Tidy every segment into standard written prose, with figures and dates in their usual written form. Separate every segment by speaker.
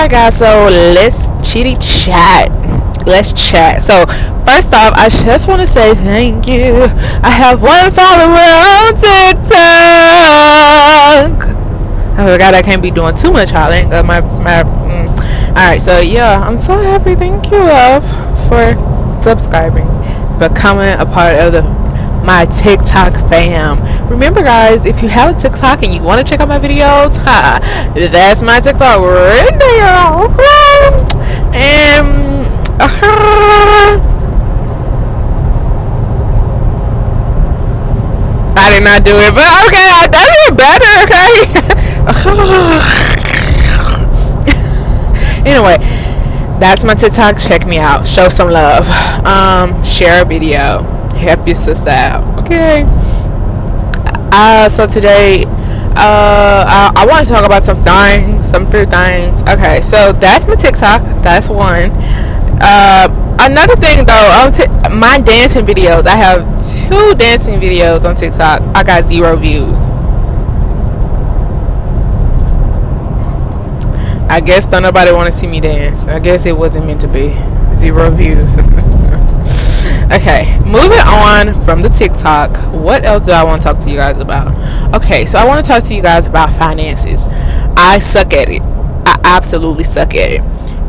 Speaker 1: Alright guys, so let's chitty chat. Let's chat. So first off, I just want to say thank you. I have one follower on TikTok. I forgot I can't be doing too much hollering. Alright, so yeah, I'm so happy. Thank you, love, for subscribing, becoming a part of my TikTok fam. Remember guys, if you have a TikTok and you want to check out my videos, that's my TikTok right there, okay? And I did not do it, but okay, I did it better, okay? Anyway, that's my TikTok. Check me out, show some love, share a video, help your sister out, okay? So today I want to talk about some few things. Okay, so that's my TikTok. That's one. Another thing though, my dancing videos, I have 2 dancing videos on TikTok. I got 0 views. I guess don't nobody want to see me dance. I guess it wasn't meant to be. 0 views. Okay, moving on from the TikTok, what else do I want to talk to you guys about? Okay, so I want to talk to you guys about finances. I suck at it. I absolutely suck at it.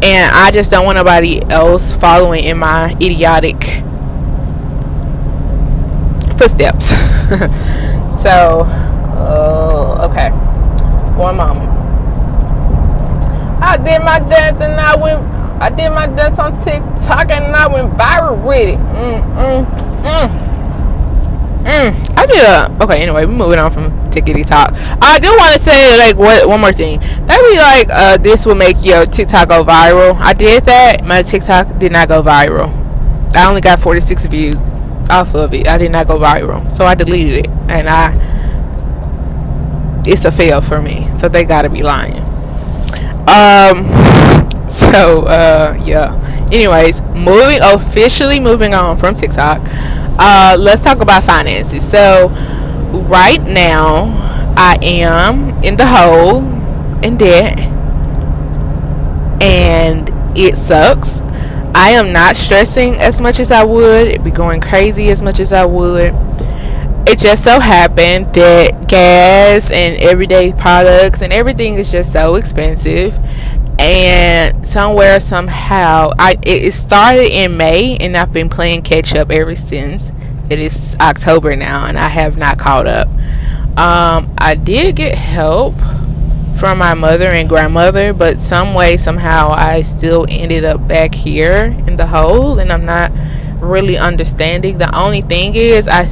Speaker 1: And I just don't want nobody else following in my idiotic footsteps. So, okay. One moment. I did my dance and I did my dance on TikTok and I went viral with it. Okay, anyway, we're moving on from tickety talk. I do want to say, like, one more thing. That be like, this will make your TikTok go viral. I did that. My TikTok did not go viral. I only got 46 views off of it. I did not go viral. So I deleted it. And it's a fail for me. So they gotta be lying. Yeah. Anyways, officially moving on from TikTok. Let's talk about finances. So right now I am in the hole, in debt, and it sucks. I am not stressing as much as I would. It'd be going crazy as much as I would. It just so happened that gas and everyday products and everything is just so expensive. And somehow it started in May, and I've been playing catch up ever since. It is October now, and I have not caught up. I did get help from my mother and grandmother, but somehow I still ended up back here in the hole, and I'm not really understanding. The only thing is, I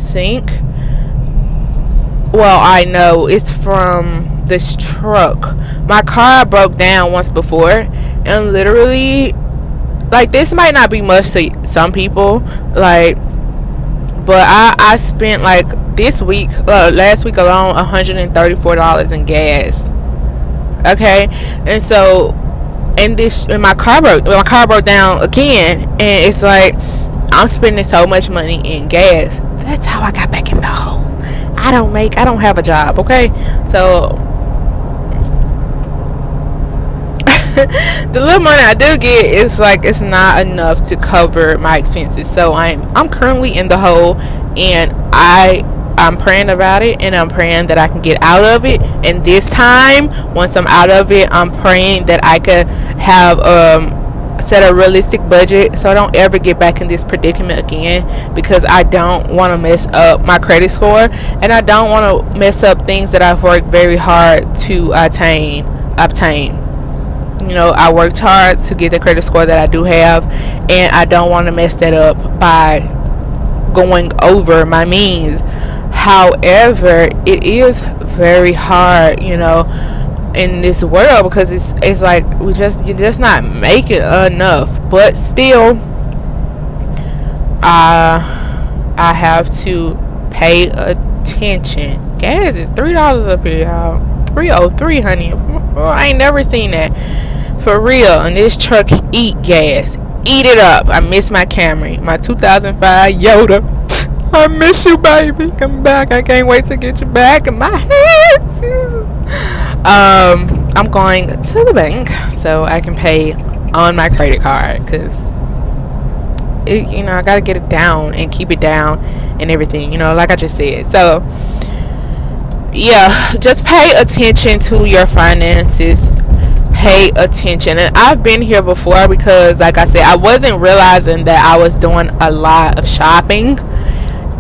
Speaker 1: know it's from this truck. My car broke down once before, and literally, like, this might not be much to some people, like, but I spent, like, last week alone, $134 in gas. Okay, and so, and my car broke down again, and it's like I'm spending so much money in gas. That's how I got back in the hole. I don't have a job, okay? So the little money I do get is like, it's not enough to cover my expenses. So I'm currently in the hole, and I'm praying about it, and I'm praying that I can get out of it. And this time, once I'm out of it, I'm praying that I could have set a realistic budget so I don't ever get back in this predicament again, because I don't want to mess up my credit score, and I don't want to mess up things that I've worked very hard to obtain. You know, I worked hard to get the credit score that I do have, and I don't want to mess that up by going over my means. However, it is very hard, you know, in this world, because it's like you're just not making enough. But still, I have to pay attention. Gas is $3 up here, y'all. $3.03, honey. I ain't never seen that, for real. And this truck eat gas, eat it up. I miss my Camry, my 2005 Yoda. I miss you, baby. Come back. I can't wait to get you back in my hands. I'm going to the bank so I can pay on my credit card, because I gotta get it down and keep it down and everything, like I just said. So yeah, just pay attention to your finances. Pay attention. And I've been here before, because like I said, I wasn't realizing that I was doing a lot of shopping.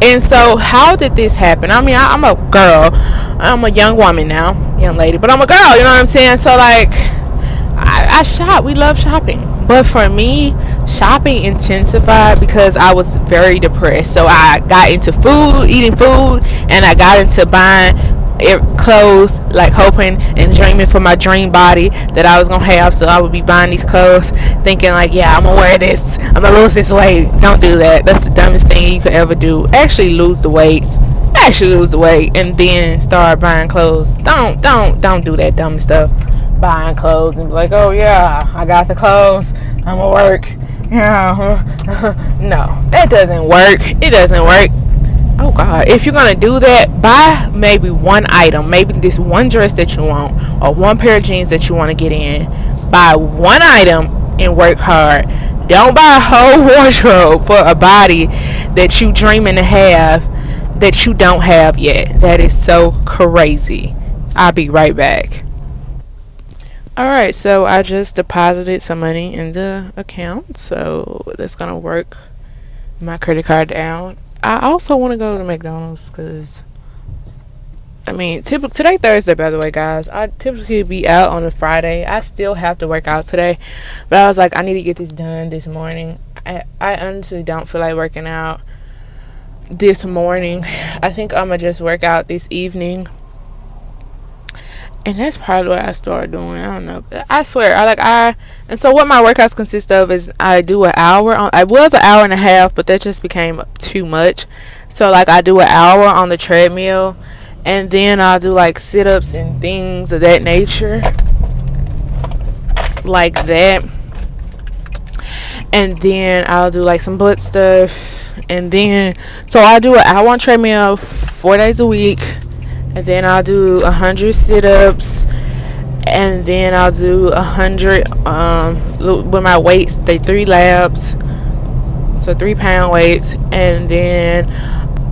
Speaker 1: And so how did this happen? I mean, I'm a girl, I'm a young woman now, young lady, but I'm a girl, you know what I'm saying? So like, I shop. We love shopping. But for me, shopping intensified because I was very depressed. So I got into eating food, and I got into buying clothes, like hoping and dreaming for my dream body that I was gonna have. So I would be buying these clothes thinking like, yeah, I'm gonna wear this, I'm gonna lose this weight. Don't do that. That's the dumbest thing you could ever do. Actually lose the weight, and then start buying clothes. Don't do that dumb stuff. Buying clothes and be like, oh yeah, I got the clothes, I'm gonna work. No, that doesn't work. It doesn't work. Oh God, if you're gonna do that, buy maybe one item, maybe this one dress that you want, or one pair of jeans that you want to get in. Buy one item and work hard. Don't buy a whole wardrobe for a body that you dreaming to have that you don't have yet. That is so crazy. I'll be right back. Alright, so I just deposited some money in the account, so that's gonna work my credit card down. I also want to go to McDonald's, because I mean, today Thursday, by the way, guys. I typically be out on a Friday. I still have to work out today, but I was like, I need to get this done this morning. I honestly don't feel like working out this morning. I think I'm gonna just work out this evening, and that's probably what I started doing. I don't know, but I swear, and so what my workouts consist of is I do an hour on. I was an hour and a half, but that just became too much. So like I do an hour on the treadmill, and then I'll do like sit-ups and things of that nature, like that. And then I'll do like some butt stuff, and then so I do an hour on treadmill 4 days a week. And then I'll do 100 sit-ups, and then I'll do 100 with my weights. They 3 laps, so 3-pound weights, and then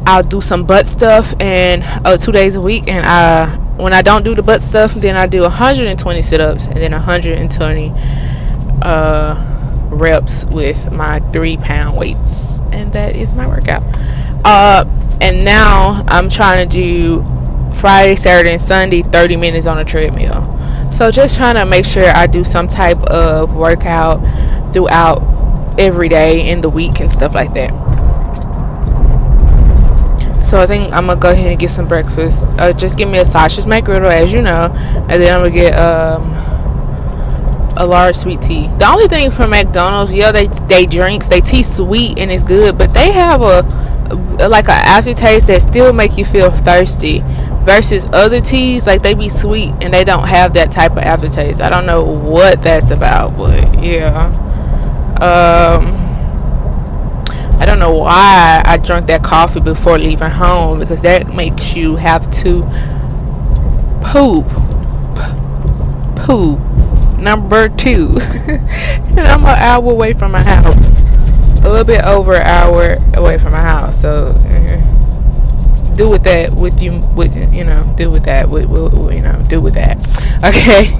Speaker 1: I'll do some butt stuff and 2 days a week. And when I don't do the butt stuff, then I do 120 sit-ups and then 120 reps with my 3-pound weights, and that is my workout. And now I'm trying to do Friday, Saturday, and Sunday 30 minutes on a treadmill. So just trying to make sure I do some type of workout throughout every day in the week and stuff like that. So I think I'm gonna go ahead and get some breakfast. Just give me a sausage McGriddle, as you know, and then I'm gonna get a large sweet tea. The only thing from McDonald's, yeah, they drinks, they tea sweet and it's good, but they have a aftertaste that still make you feel thirsty, versus other teas, like they be sweet and they don't have that type of aftertaste. I don't know what that's about, but yeah. I don't know why I drank that coffee before leaving home, because that makes you have to poop number 2. And I'm an hour away from my house, a little bit over an hour away from my house. So do with that do with that, okay.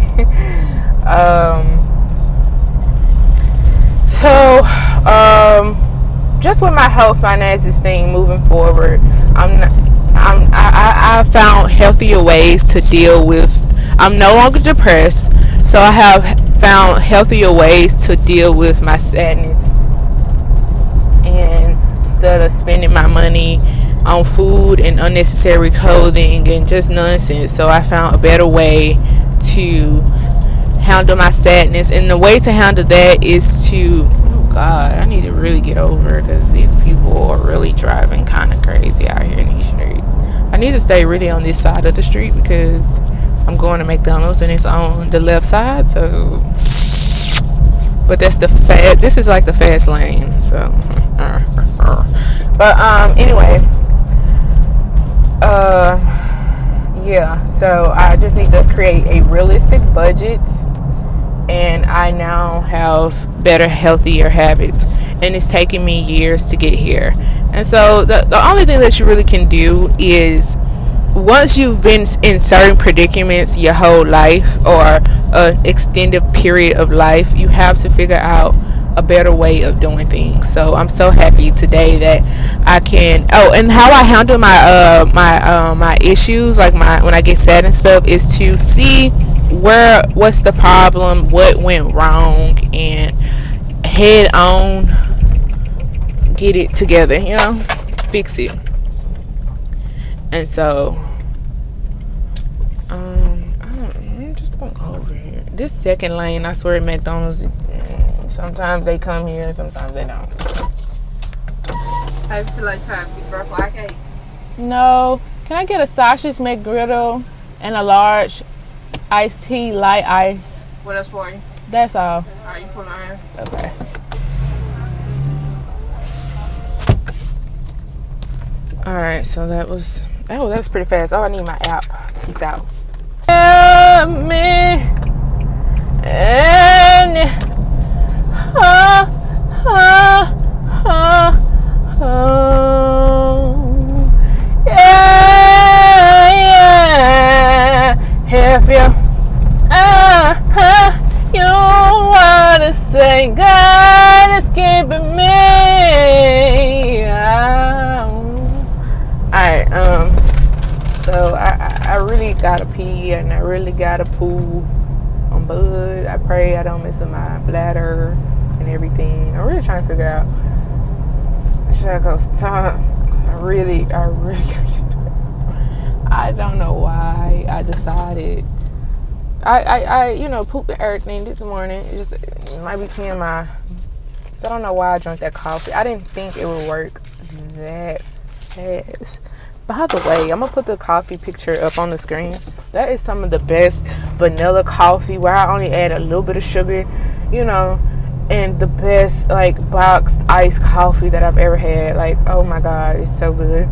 Speaker 1: Just with my health finances thing moving forward, I found healthier ways to deal with. I'm no longer depressed, so I have found healthier ways to deal with my sadness, and instead of spending my money on food and unnecessary clothing and just nonsense. So I found a better way to handle my sadness, and the way to handle that is to, oh God, I need to really get over it, because these people are really driving kind of crazy out here in these streets. I need to stay really on this side of the street, because I'm going to McDonald's and it's on the left side. So, but that's this is like the fast lane. So but anyway, yeah, so I just need to create a realistic budget, and I now have better, healthier habits. And it's taken me years to get here. And so the only thing that you really can do is, once you've been in certain predicaments your whole life, or an extended period of life, you have to figure out a better way of doing things. So I'm so happy today that I can. Oh, and how I handle my issues, like my when I get sad and stuff, is to see what's the problem, what went wrong, and head on get it together. Fix it. And so, I'm just gonna go over here. This second lane, I swear, at McDonald's, sometimes they come here, sometimes they don't.
Speaker 2: I feel like trying to be butterfly cake.
Speaker 1: No. Can I get a sausage McGriddle and a large iced tea, light ice?
Speaker 2: What else for you?
Speaker 1: That's all.
Speaker 2: Alright, you put on here.
Speaker 1: Okay. Alright, so that was pretty fast. Oh, I need my app. Peace out. Help me. And yeah. If you wanna say God is keeping me. Alright, so I really gotta pee, and I really gotta poo on Bud. I pray I don't mess up my bladder and everything. I'm really trying to figure out, should I go stop? I really gotta get to it. I don't know why I decided. I pooped everything this morning. It might be TMI. So I don't know why I drank that coffee. I didn't think it would work that fast. By the way, I'm gonna put the coffee picture up on the screen. That is some of the best vanilla coffee, where I only add a little bit of sugar, and the best boxed iced coffee that I've ever had. Oh my god, it's so good.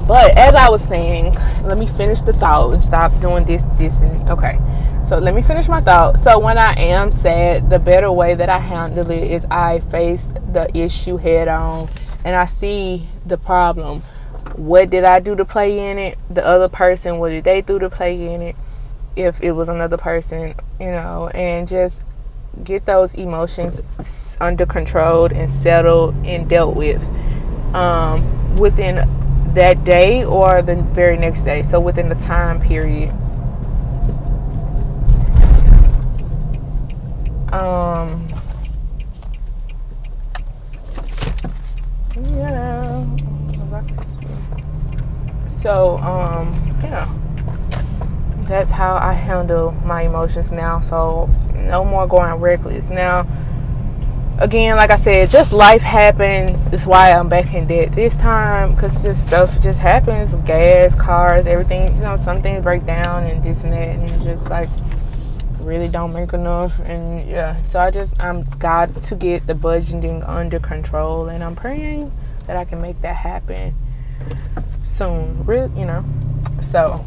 Speaker 1: But as I was saying, let me finish the thought and stop doing this and okay. So let me finish my thought. So when I am sad, the better way that I handle it is I face the issue head on, and I see the problem. What did I do to play in it? The other person, what did they do to play in it? If it was another person, and just get those emotions under control and settled and dealt with within that day or the very next day. So within the time period. That's how I handle my emotions now. So no more going reckless. Now, again, like I said, just life happened. That's why I'm back in debt this time, because just stuff just happens. Gas, cars, everything. Some things break down and this and that, and just really don't make enough. And yeah, so I'm got to get the budgeting under control, and I'm praying that I can make that happen soon. So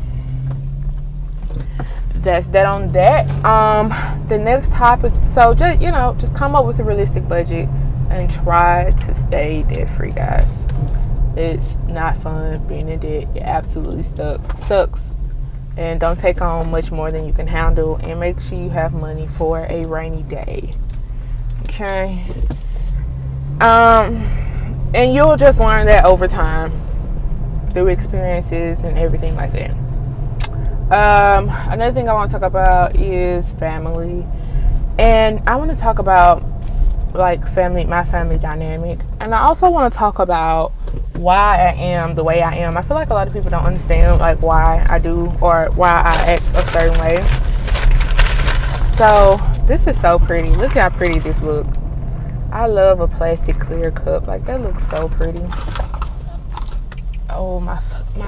Speaker 1: that's that on that. The next topic, so just come up with a realistic budget and try to stay debt free, guys. It's not fun being in debt. It absolutely sucks. And don't take on much more than you can handle, and make sure you have money for a rainy day. Okay. And you'll just learn that over time through experiences and everything like that. Another thing I want to talk about is family, and I want to talk about my family dynamic, and I also want to talk about why I am the way I am. I feel like a lot of people don't understand why I do or why I act a certain way. So this is so pretty. Look how pretty this looks. I love a plastic clear cup. That looks so pretty. Oh, my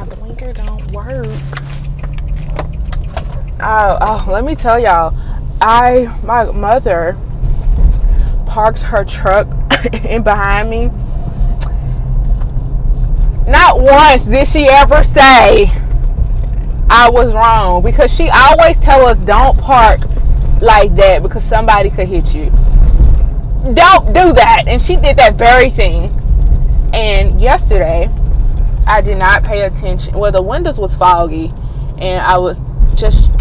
Speaker 1: blinker don't work. Oh, let me tell y'all. My mother parked her truck in behind me Not once did she ever say I was wrong, because she always tell us don't park like that because somebody could hit you. Don't do that. And she did that very thing. And yesterday, I did not pay attention. Well, the windows was foggy, and I was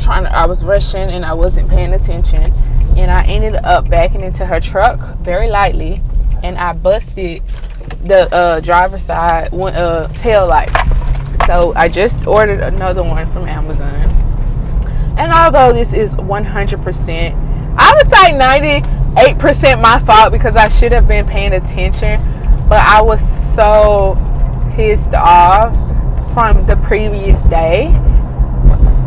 Speaker 1: I was rushing, and I wasn't paying attention. And I ended up backing into her truck very lightly, and I busted the driver's side tail light. So I just ordered another one from Amazon. And although this is 100%, I would say 98% my fault, because I should have been paying attention, but I was so pissed off from the previous day,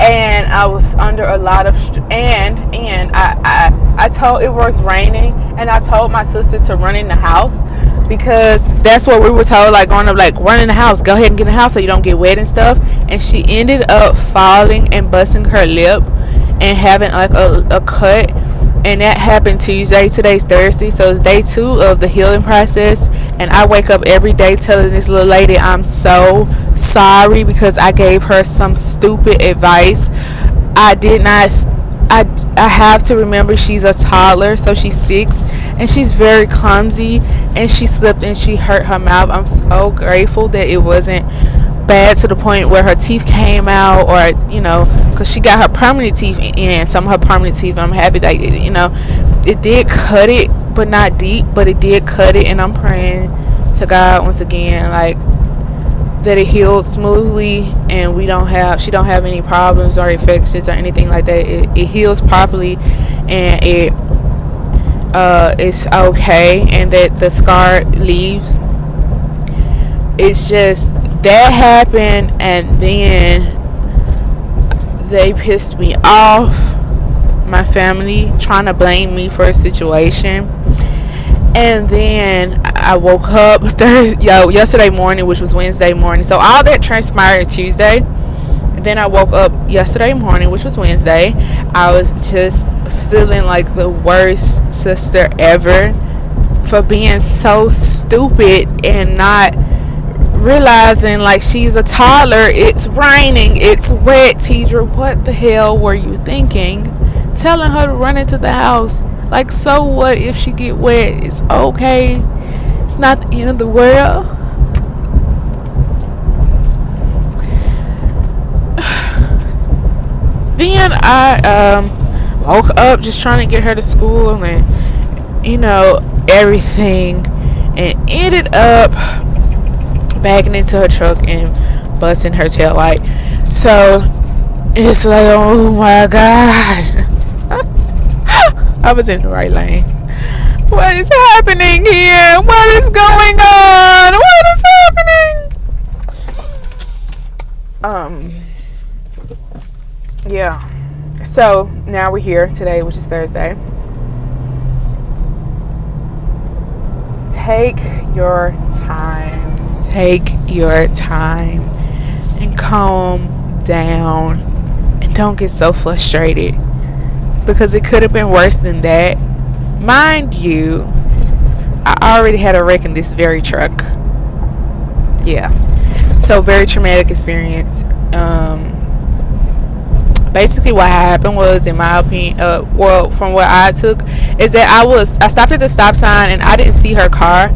Speaker 1: and I was under a lot of and I told, it was raining, and I told my sister to run in the house, because that's what we were told, like growing up, like run in the house, go ahead and get in the house so you don't get wet and stuff. And she ended up falling and busting her lip and having like a cut, and that happened Tuesday. Today's Thursday, so it's day 2 of the healing process. And I wake up every day telling this little lady I'm so sorry because I gave her some stupid advice. I have to remember she's a toddler, so she's 6, and she's very clumsy, and she slipped and she hurt her mouth. I'm so grateful that it wasn't bad to the point where her teeth came out, or because she got her permanent teeth in, some of her permanent teeth. I'm happy that it did cut it, but not deep, but it did cut it. And I'm praying to God once again, like, that it healed smoothly, and she don't have any problems or infections or anything like that. It heals properly, and it's okay, and that the scar leaves. It's just that happened, and then they pissed me off, my family, trying to blame me for a situation. And then I woke up yesterday morning, which was Wednesday morning. So all that transpired Tuesday. And then I woke up yesterday morning, which was Wednesday. I was just feeling like the worst sister ever for being so stupid and not realizing, like, she's a toddler. It's raining. It's wet. Tidra, what the hell were you thinking? Telling her to run into the house. Like, so what if she get wet? It's okay. It's not the end of the world. Then I woke up just trying to get her to school, and everything, and ended up backing into her truck and busting her tail light. So it's like, oh my God. I was in the right lane. What is happening here? What is going on? What is happening? Yeah. So now we're here today, which is Thursday. Take your time. Take your time and calm down, and don't get so frustrated, because it could have been worse than that. Mind you, I already had a wreck in this very truck. Yeah. So very traumatic experience. Basically what happened was, in my opinion, from what I took, is that I stopped at the stop sign, and I didn't see her car,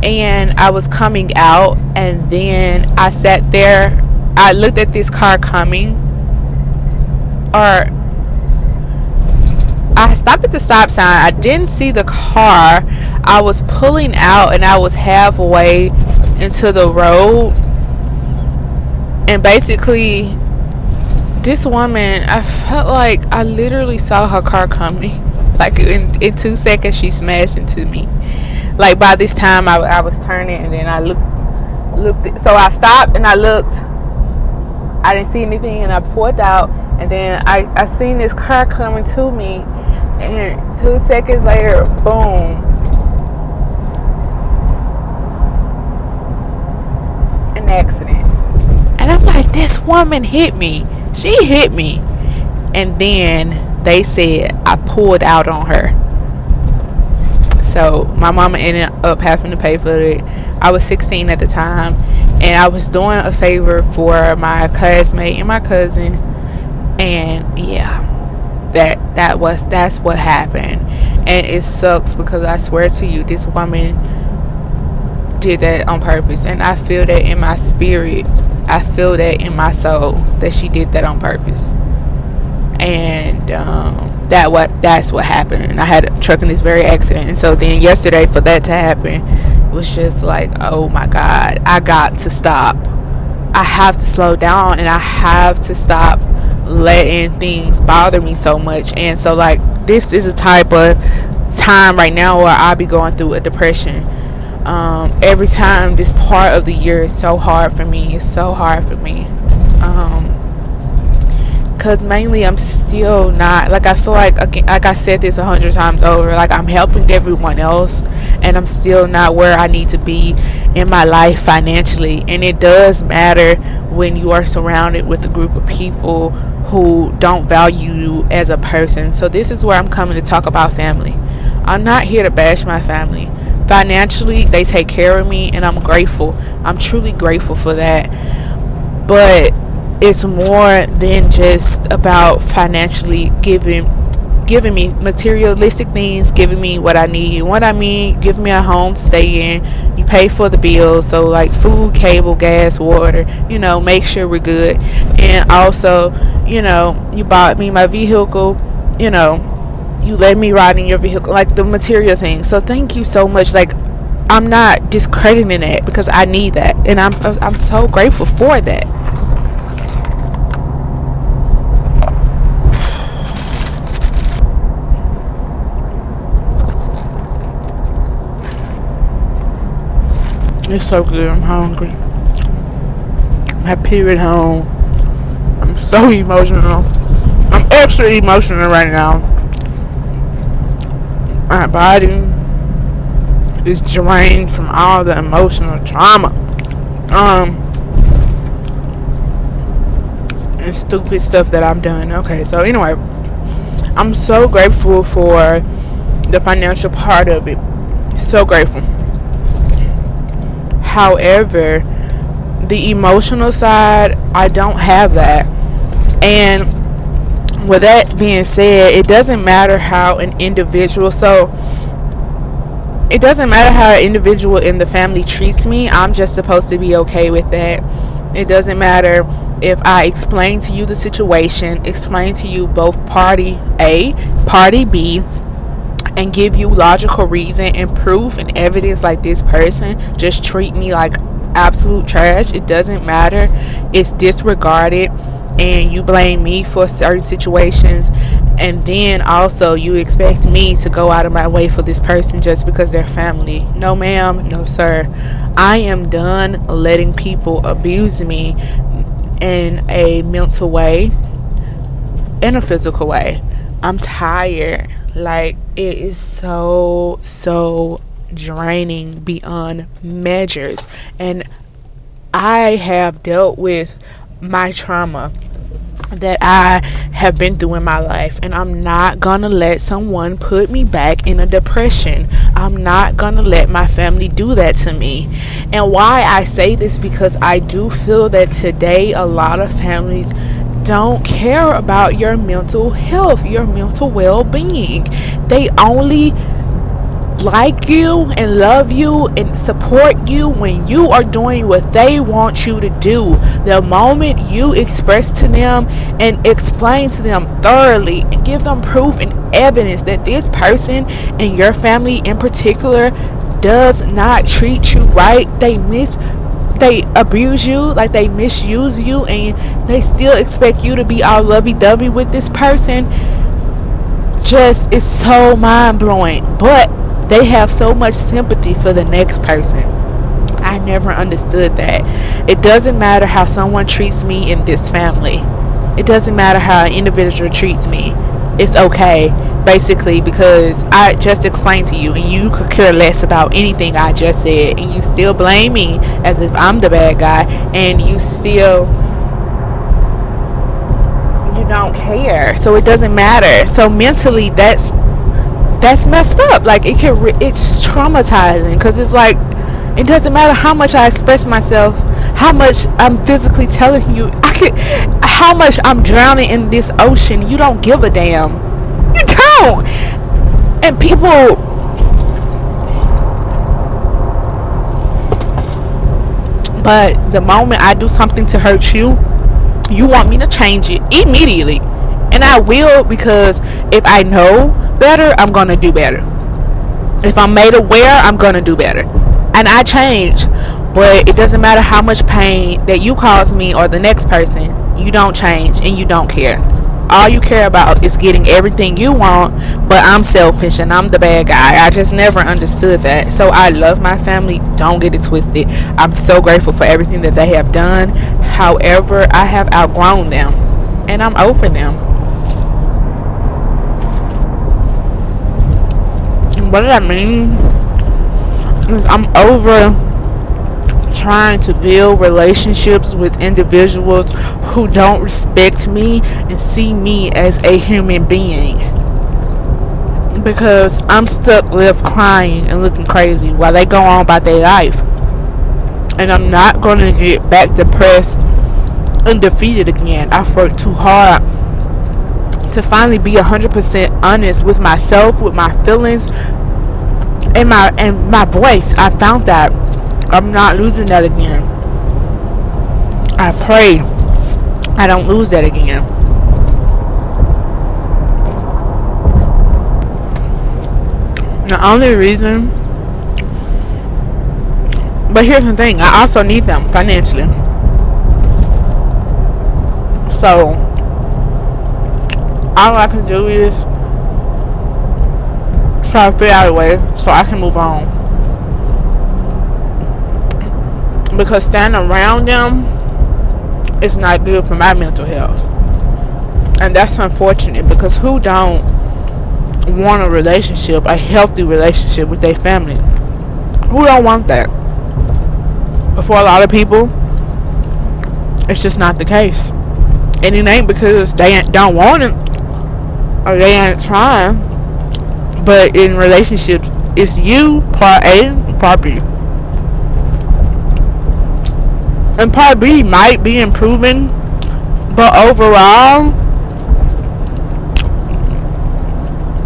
Speaker 1: and I was coming out, and then I sat there. I looked at this car coming, or I stopped at the stop sign. I didn't see the car. I was pulling out, and I was halfway into the road, and basically this woman, I felt like I literally saw her car coming. Like in 2 seconds she smashed into me. Like by this time I was turning, and then I looked, so I stopped and I looked. I didn't see anything, and I pulled out, and then I seen this car coming to me, and 2 seconds later, boom, an accident. And I'm like, this woman hit me. She hit me. And then they said I pulled out on her. So my mama ended up having to pay for it. I was 16 at the time, and I was doing a favor for my classmate and my cousin, and yeah, that's what happened. And it sucks because I swear to you, this woman did that on purpose, and I feel that in my spirit, I feel that in my soul that she did that on purpose. And that's what happened. And I had a truck in this very accident, and so then yesterday, for that to happen, it was just like, oh my God, I got to stop. I have to slow down, and I have to stop letting things bother me so much. And so, like, this is a type of time right now where I'll be going through a depression. Every time this part of the year is so hard for me. It's so hard for me. Because mainly I'm still not, like, I feel like I said this 100 times over, like, I'm helping everyone else, and I'm still not where I need to be in my life financially. And it does matter when you are surrounded with a group of people who don't value you as a person. So this is where I'm coming to talk about family. I'm not here to bash my family. Financially, they take care of me, and I'm grateful. I'm truly grateful for that. But it's more than just about financially giving me materialistic things, giving me what I need. What I mean, giving me a home to stay in. You pay for the bills, so like food, cable, gas, water, make sure we're good. And also, you bought me my vehicle, you let me ride in your vehicle, like the material things. So thank you so much. Like, I'm not discrediting it because I need that, and I'm so grateful for that. It's so good. I'm hungry. My period home. I'm so emotional. I'm extra emotional right now. My body is drained from all the emotional trauma. And stupid stuff that I've done. Okay, so anyway, I'm so grateful for the financial part of it. So grateful. However, the emotional side, I don't have that. And with that being said, it doesn't matter how an individual in the family treats me. I'm just supposed to be okay with that. It doesn't matter if I explain to you the situation, explain to you both party A, party B, and give you logical reason and proof and evidence, like this person just treat me like absolute trash. It doesn't matter. It's disregarded, and you blame me for certain situations, and then also you expect me to go out of my way for this person just because they're family. No ma'am, no sir. I am done letting people abuse me in a mental way, in a physical way. I'm tired. Like, it is so draining beyond measures. And I have dealt with my trauma that I have been through in my life, and I'm not gonna let someone put me back in a depression. I'm not gonna let my family do that to me. And why I say this, because I do feel that today a lot of families don't care about your mental health, your mental well-being. They only like you and love you and support you when you are doing what they want you to do. The moment you express to them and explain to them thoroughly and give them proof and evidence that this person and your family in particular does not treat you right, they abuse you, like they misuse you, and they still expect you to be all lovey-dovey with this person, just is so mind-blowing. But they have so much sympathy for the next person. I never understood that. It doesn't matter how someone treats me in this family. It doesn't matter how an individual treats me. It's okay, basically, because I just explained to you, and you could care less about anything I just said, and you still blame me as if I'm the bad guy, and you don't care. So it doesn't matter. So mentally, that's messed up. Like, it's traumatizing, because it's like, it doesn't matter how much I express myself, how much I'm physically telling you, how much I'm drowning in this ocean. You don't give a damn. You don't. And people, but the moment I do something to hurt you, you want me to change it immediately. And I will, because if I know better, I'm going to do better. If I'm made aware, I'm going to do better. And I change. But it doesn't matter how much pain that you cause me or the next person, you don't change and you don't care. All you care about is getting everything you want, but I'm selfish and I'm the bad guy. I just never understood that. So I love my family. Don't get it twisted. I'm so grateful for everything that they have done. However, I have outgrown them and I'm over them. What I mean is I'm over trying to build relationships with individuals who don't respect me and see me as a human being, because I'm stuck left crying and looking crazy while they go on about their life. And I'm not going to get back depressed and defeated again. I've worked too hard to finally be 100% honest with myself, with my feelings, and my voice. I found that I'm not losing that again. I pray I don't lose that again. The only reason, but here's the thing, I also need them financially. So all I can do is try to figure out a way so I can move on. Because standing around them is not good for my mental health. And that's unfortunate, because who don't want a relationship, a healthy relationship with their family? Who don't want that? But for a lot of people, it's just not the case. And it ain't because they don't want it or they ain't trying. But in relationships, it's you, part A, and part B. And part B might be improving, but overall,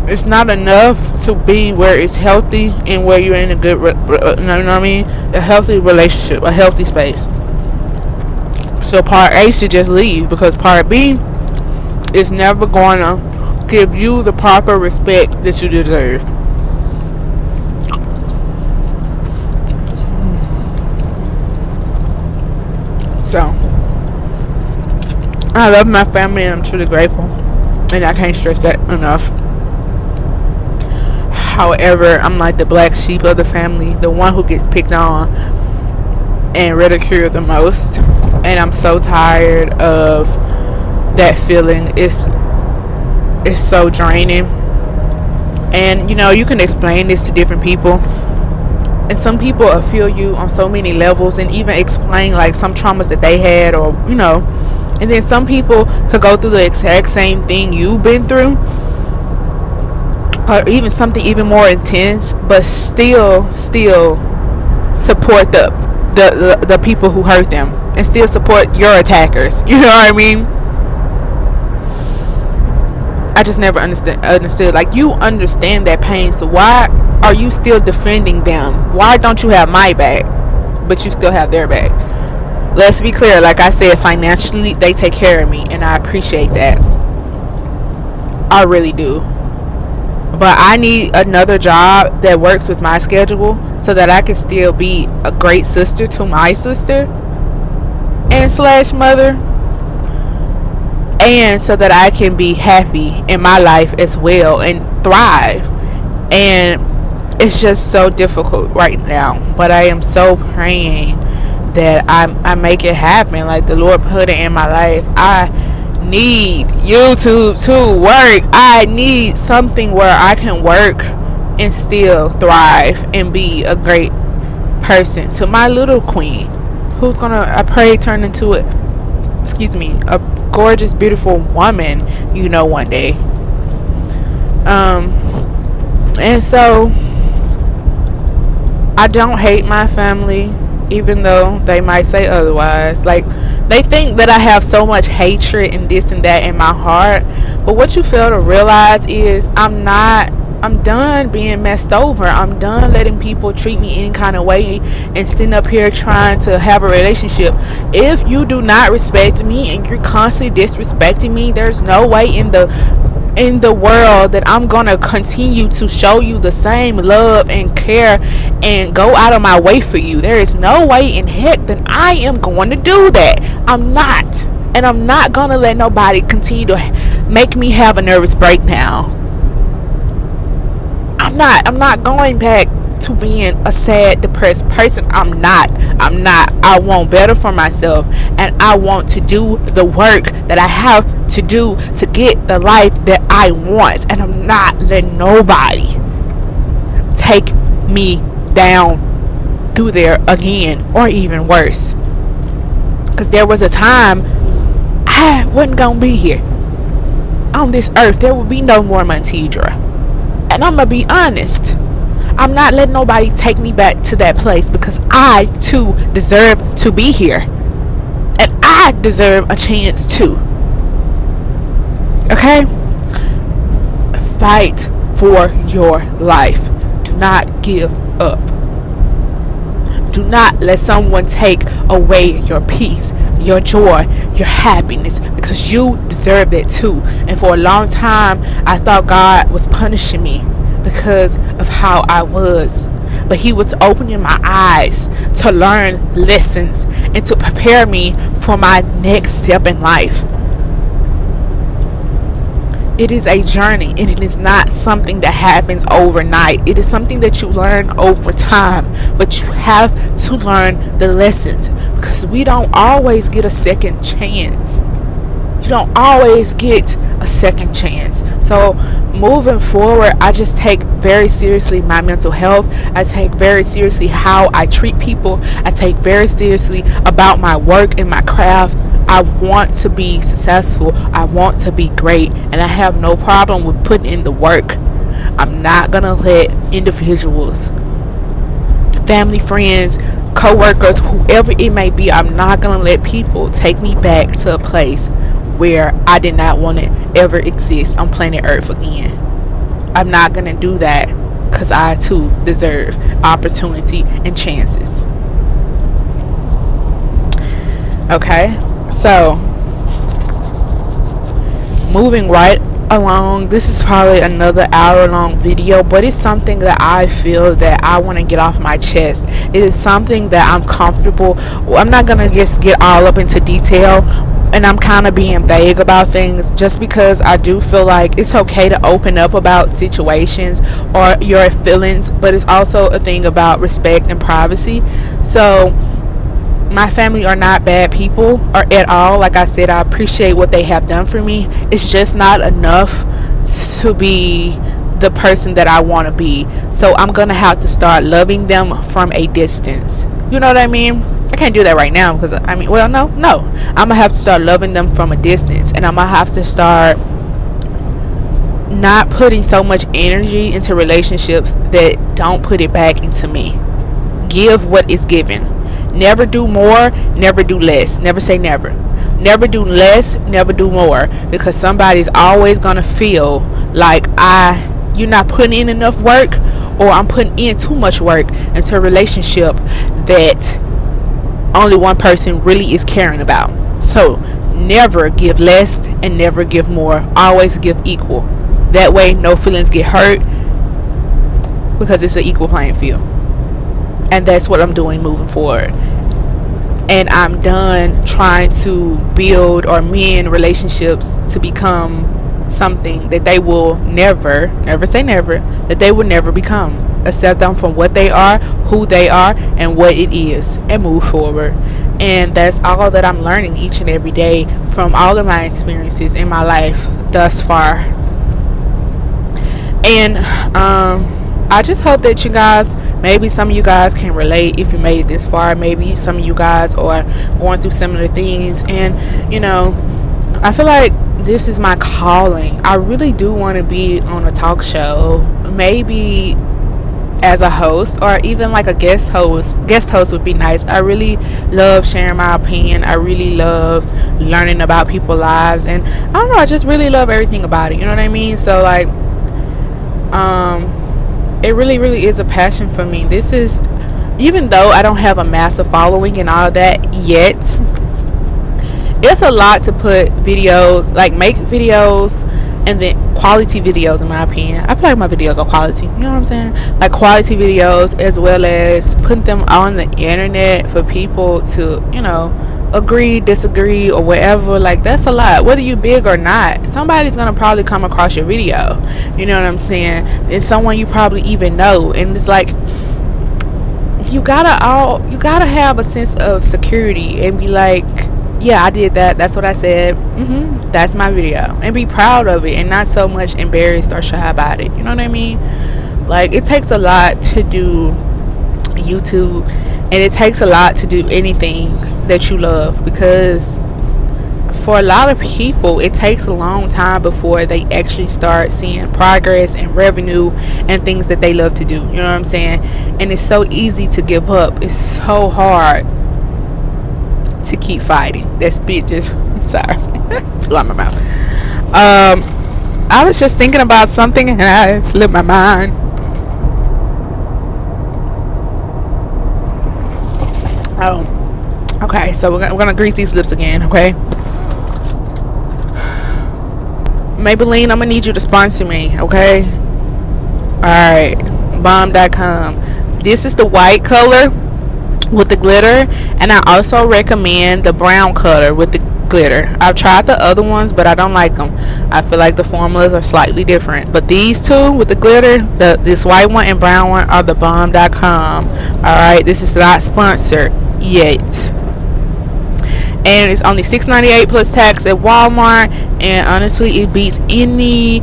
Speaker 1: it's not enough to be where it's healthy and where you're in a good, you know what I mean? A healthy relationship, a healthy space. So part A should just leave, because part B is never going to give you the proper respect that you deserve. So I love my family and I'm truly grateful, and I can't stress that enough. However, I'm like the black sheep of the family, the one who gets picked on and ridiculed the most, and I'm so tired of that feeling. It's so draining. And you know, you can explain this to different people, and some people will feel you on so many levels and even explain like some traumas that they had, or you know, and then some people could go through the exact same thing you've been through, or even something even more intense, but still support the people who hurt them, and still support your attackers. You know what I mean? I just never understood. Like, you understand that pain, so why are you still defending them? Why don't you have my back, but you still have their back? Let's be clear. Like I said, financially, they take care of me, and I appreciate that. I really do. But I need another job that works with my schedule so that I can still be a great sister to my sister and slash mother, and so that I can be happy in my life as well and thrive. And it's just so difficult right now, but I am so praying that I make it happen. Like, the Lord put it in my life. I need YouTube to work. I need something where I can work and still thrive and be a great person to my little queen, who's gonna, I pray, turn into a gorgeous, beautiful woman, you know, one day. And so I don't hate my family. even though they might say otherwise. Like, they think that I have so much hatred and this and that in my heart, but what you fail to realize is I'm done being messed over. I'm done letting people treat me any kind of way and sitting up here trying to have a relationship. If you do not respect me and you're constantly disrespecting me, there's no way in the world that I'm gonna continue to show you the same love and care and go out of my way for you. There is no way in heck that I am going to do that. I'm not. And I'm not gonna let nobody continue to make me have a nervous breakdown. I'm not going back to being a sad, depressed person. I'm not. I want better for myself, and I want to do the work that I have to do to get the life that I want, and I'm not letting nobody take me down through there again, or even worse. Because there was a time I wasn't gonna be here on this earth. There will be no more Montedra. And I'm gonna be honest, I'm not letting nobody take me back to that place, because I too deserve to be here, and I deserve a chance too. Okay? Fight for your life. Do not give up. Do not let someone take away your peace, your joy, your happiness, because you deserve it too. And for a long time, I thought God was punishing me because of how I was. But He was opening my eyes to learn lessons and to prepare me for my next step in life. It is a journey, and it is not something that happens overnight. It is something that you learn over time, but you have to learn the lessons, because we don't always get a second chance. You don't always get a second chance. So moving forward, I just take very seriously my mental health. I take very seriously how I treat people. I take very seriously about my work and my craft. I want to be successful. I want to be great, and I have no problem with putting in the work. I'm not gonna let individuals, family, friends, co-workers, whoever it may be, I'm not gonna let people take me back to a place where I did not want to ever exist on planet Earth again. I'm not gonna do that, because I too deserve opportunity and chances. Okay, so moving right along, this is probably another hour long video, but it's something that I feel that I want to get off my chest. It is something that I'm comfortable. I'm not gonna just get all up into detail, and I'm kind of being vague about things, just because I do feel like it's okay to open up about situations or your feelings, but it's also a thing about respect and privacy. So my family are not bad people or at all. Like I said, I appreciate what they have done for me. It's just not enough to be the person that I want to be. So I'm gonna have to start loving them from a distance. You know what I mean? I can't do that right now, because I'm gonna have to start loving them from a distance, and I'm gonna have to start not putting so much energy into relationships that don't put it back into me. Give what is given. Never do more, never do less. Never say never. Never do less, never do more, because somebody's always gonna feel like you're not putting in enough work, or I'm putting in too much work into a relationship that only one person really is caring about. So never give less and never give more. Always give equal. That way no feelings get hurt, because it's an equal playing field. And that's what I'm doing moving forward. And I'm done trying to build or mend relationships to become something that they will never say never, that they will never become. Accept them from what they are, who they are, and what it is, and move forward. And that's all that I'm learning each and every day from all of my experiences in my life thus far. And I just hope that you guys, maybe some of you guys can relate if you made it this far. Maybe some of you guys are going through similar things, and I feel like this is my calling. I really do want to be on a talk show. Maybe as a host, or even like a guest host would be nice. I really love sharing my opinion. I really love learning about people's lives, and I don't know, I just really love everything about it, you know what I mean? So like it really really is a passion for me. This is, even though I don't have a massive following and all that yet, it's a lot to put videos, like make videos, and then quality videos, in my opinion. I feel like my videos are quality, you know what I'm saying? Like quality videos, as well as putting them on the internet for people to, agree, disagree, or whatever. Like, that's a lot. Whether you big or not, somebody's gonna probably come across your video, you know what I'm saying? It's someone you probably even know, and it's like, you gotta have a sense of security and be like, yeah, I did that, that's what I said, that's my video, and be proud of it, and not so much embarrassed or shy about it, you know what I mean? Like, it takes a lot to do YouTube, and it takes a lot to do anything that you love, because for a lot of people it takes a long time before they actually start seeing progress and revenue and things that they love to do, you know what I'm saying? And it's so easy to give up. It's so hard to keep fighting. That spit just I'm sorry flew out my mouth. I was just thinking about something and it slipped my mind. Okay, so we're gonna grease these lips again, okay? Maybelline, I'm gonna need you to sponsor me, okay? Alright, bomb.com. This is the white color with the glitter, and I also recommend the brown color with the glitter. I've tried the other ones, but I don't like them. I feel like the formulas are slightly different, but these two with the glitter, this white one and brown one, are the bomb.com. Alright, this is not sponsored yet, and it's only $6.98 plus tax at Walmart, and honestly it beats any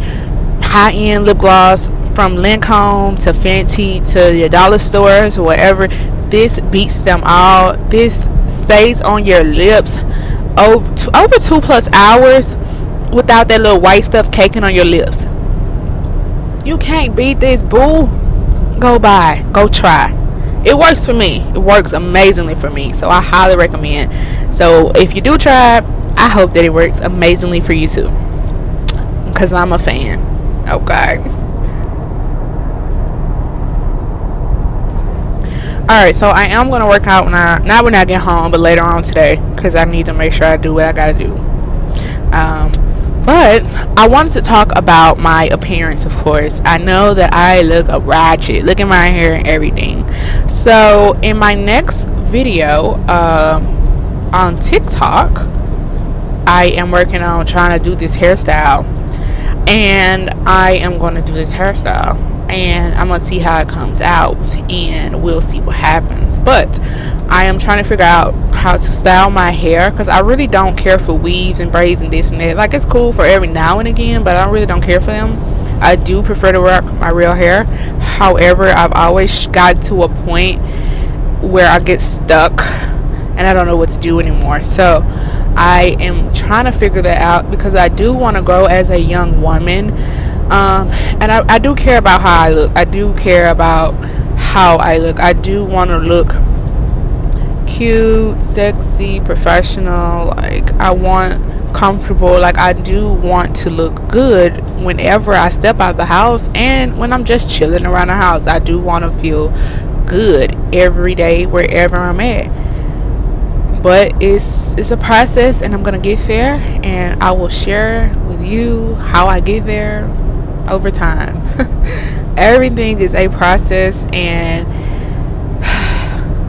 Speaker 1: high-end lip gloss from Lancome to Fenty to your dollar stores or whatever. This beats them all. This stays on your lips over 2+ hours without that little white stuff caking on your lips. You can't beat this, boo. Go buy, go try. It works for me. It works amazingly for me, so I highly recommend. So if you do try it, I hope that it works amazingly for you too, because I'm a fan. Okay. Alright, so I am going to work out not when I get home, but later on today, because I need to make sure I do what I gotta do. But I wanted to talk about my appearance, of course. I know that I look ratchet. Look at my hair and everything. So in my next video on TikTok, I am working on trying to do this hairstyle, and I am going to do this hairstyle, and I'm gonna see how it comes out, and we'll see what happens. But I am trying to figure out how to style my hair, because I really don't care for weaves and braids and this and that. Like, it's cool for every now and again, but I really don't care for them. I do prefer to rock my real hair. However, I've always got to a point where I get stuck and I don't know what to do anymore. So I am trying to figure that out, because I do want to grow as a young woman. And I do care about how I look. I do care about how I look. I do want to look cute, sexy, professional. Like, I want comfortable. Like, I do want to look good whenever I step out the house, and when I'm just chilling around the house. I do want to feel good every day wherever I'm at. But it's a process, and I'm gonna get there, and I will share with you how I get there over time. Everything is a process, and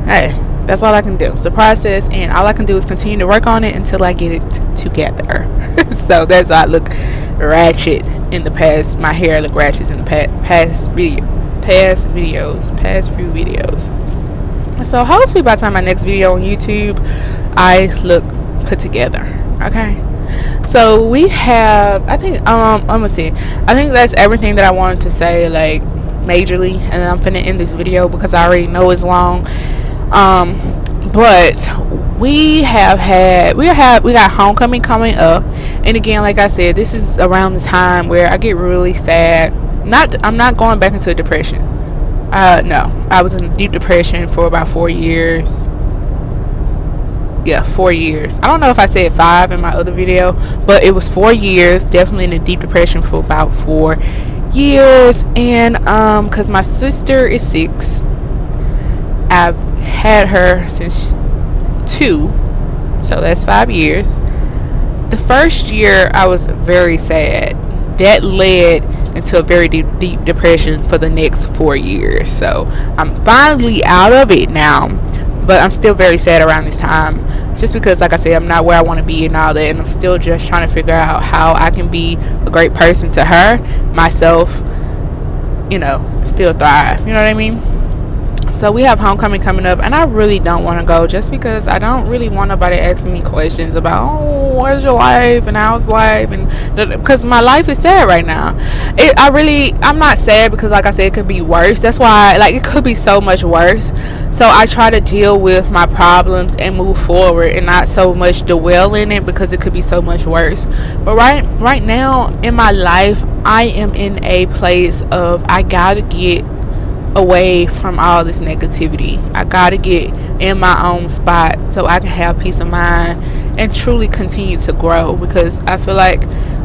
Speaker 1: hey, that's all I can do. It's a process, and all I can do is continue to work on it until I get it together. So that's why I look ratchet in the past. My hair look ratchet in the past few videos. So hopefully by the time my next video on YouTube, I look put together. Okay. So we have, I think that's everything that I wanted to say, like, majorly, and I'm finna end this video because I already know it's long. But we got homecoming coming up, and again, like I said, this is around the time where I get really sad. I'm not going back into depression. No, I was in deep depression for about 4 years. Yeah, 4 years. I don't know if I said 5 in my other video, but it was 4 years. Definitely in a deep depression for about 4 years. And because my sister is 6, I've had her since 2, so that's 5 years. The first year I was very sad. That led into a very deep depression for the next 4 years. So I'm finally out of it now, but I'm still very sad around this time, just because, like I said, I'm not where I want to be and all that, and I'm still just trying to figure out how I can be a great person to her, myself, still thrive. You know what I mean? So we have homecoming coming up, and I really don't want to go, just because I don't really want nobody asking me questions about, oh, where's your life and how's life, and because my life is sad right now. I'm not sad because, like I said, it could be worse. That's why, like, it could be so much worse. So I try to deal with my problems and move forward, and not so much dwell in it, because it could be so much worse. But right now in my life, I am in a place of, I gotta get away from all this negativity. I gotta get in my own spot so I can have peace of mind and truly continue to grow, because I feel like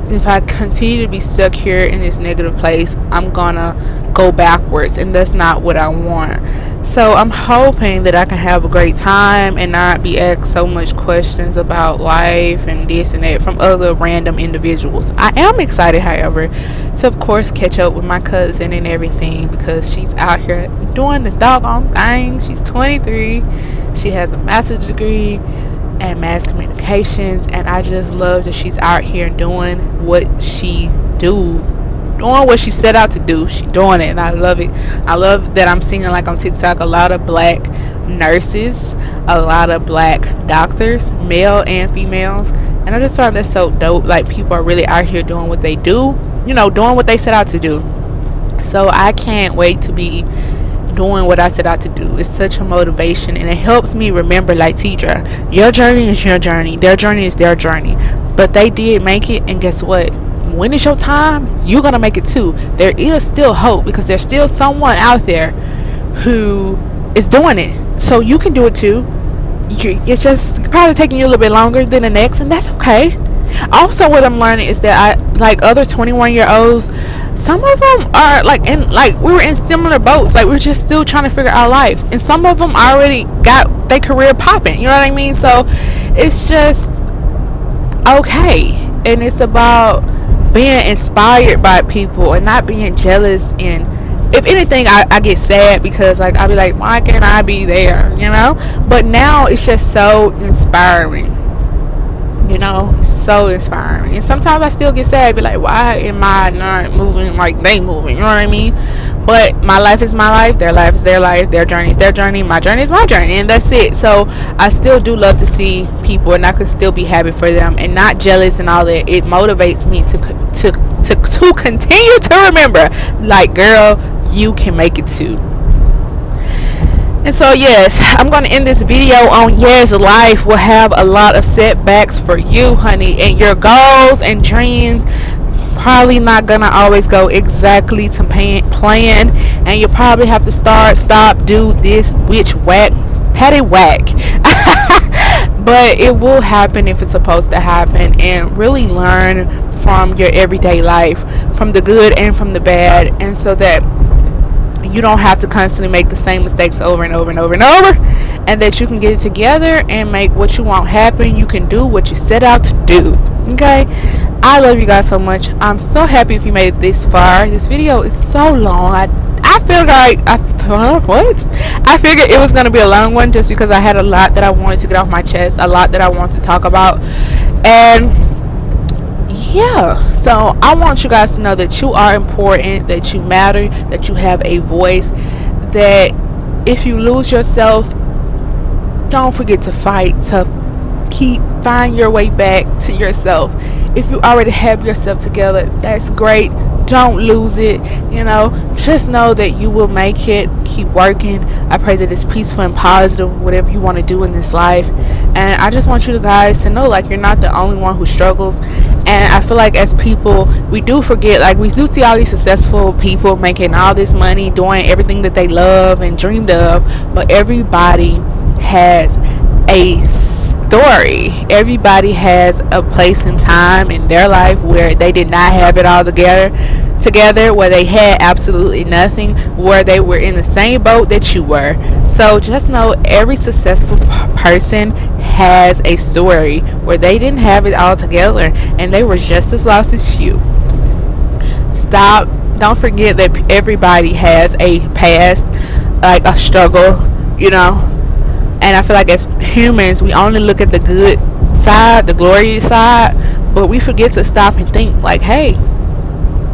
Speaker 1: if I continue to be stuck here in this negative place, I'm gonna go backwards, and that's not what I want. So I'm hoping that I can have a great time and not be asked so much questions about life and this and that from other random individuals. I am excited, however, to of course catch up with my cousin and everything, because she's out here doing the doggone thing. She's 23. She has a master's degree in mass communications, and I just love that she's out here doing what she set out to do. She doing it, and I love it. I love that I'm seeing, like, on TikTok, a lot of black nurses, a lot of black doctors, male and females, and I just find that so dope. Like, people are really out here doing what they do, doing what they set out to do. So I can't wait to be doing what I set out to do. It's such a motivation, and it helps me remember, like, Tidra, your journey is your journey, their journey is their journey, but they did make it, and guess what? When it's your time, you're gonna make it too. There is still hope, because there's still someone out there who is doing it, so you can do it too. It's just probably taking you a little bit longer than the next, and that's okay. Also, what I'm learning is that I, like, other 21-year-olds, some of them are we were in similar boats. Like, we're just still trying to figure out life, and some of them already got their career popping. You know what I mean? So it's just okay, and it's about being inspired by people and not being jealous. And if anything, I get sad, because, like, I'll be like, why can't I be there, but now it's just so inspiring, it's so inspiring. And sometimes I still get sad, be like, why am I not moving like they moving, you know what I mean? But my life is my life, their life is their life, their journey is their journey, my journey is my journey, and that's it. So I still do love to see people, and I could still be happy for them and not jealous and all that. It motivates me to continue to remember, like, girl, you can make it too. And so, yes, I'm going to end this video on, yes, life will have a lot of setbacks for you, honey, and your goals and dreams probably not going to always go exactly to plan, and you probably have to stop, do this, which, whack, patty whack. But it will happen if it's supposed to happen, and really learn from your everyday life, from the good and from the bad, and so that you don't have to constantly make the same mistakes over and over and over and over, and that you can get it together and make what you want happen. You can do what you set out to do. Okay, I love you guys so much. I'm so happy if you made it this far. This video is so long. I figured it was going to be a long one, just because I had a lot that I wanted to get off my chest, a lot that I wanted to talk about. And yeah, so I want you guys to know that you are important, that you matter, that you have a voice, that if you lose yourself, don't forget to fight, to find your way back to yourself. If you already have yourself together, that's great, don't lose it. Just know that you will make it. Keep working. I pray that it's peaceful and positive, whatever you want to do in this life. And I just want you guys to know, like, you're not the only one who struggles. And I feel like as people, we do forget, like, we do see all these successful people making all this money, doing everything that they love and dreamed of, but everybody has a story. Everybody has a place and time in their life where they did not have it all together, where they had absolutely nothing, where they were in the same boat that you were. So just know every successful person has a story where they didn't have it all together and they were just as lost as you. Don't forget that everybody has a past, like a struggle, and I feel like as humans we only look at the good side, the glorious side, but we forget to stop and think, like, hey,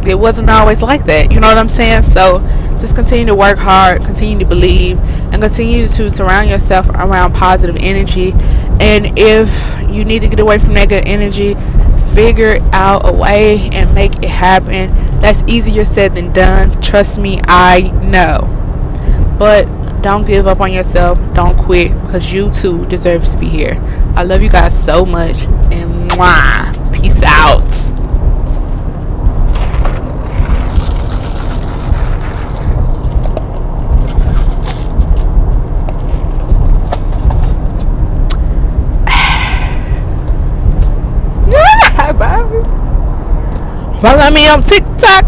Speaker 1: it wasn't always like that. You know what I'm saying? So just continue to work hard, continue to believe, and continue to surround yourself around positive energy. And if you need to get away from negative energy, figure out a way and make it happen. That's easier said than done. Trust me, I know. But don't give up on yourself. Don't quit, because you too deserve to be here. I love you guys so much, and mwah, peace out. Follow me on TikTok.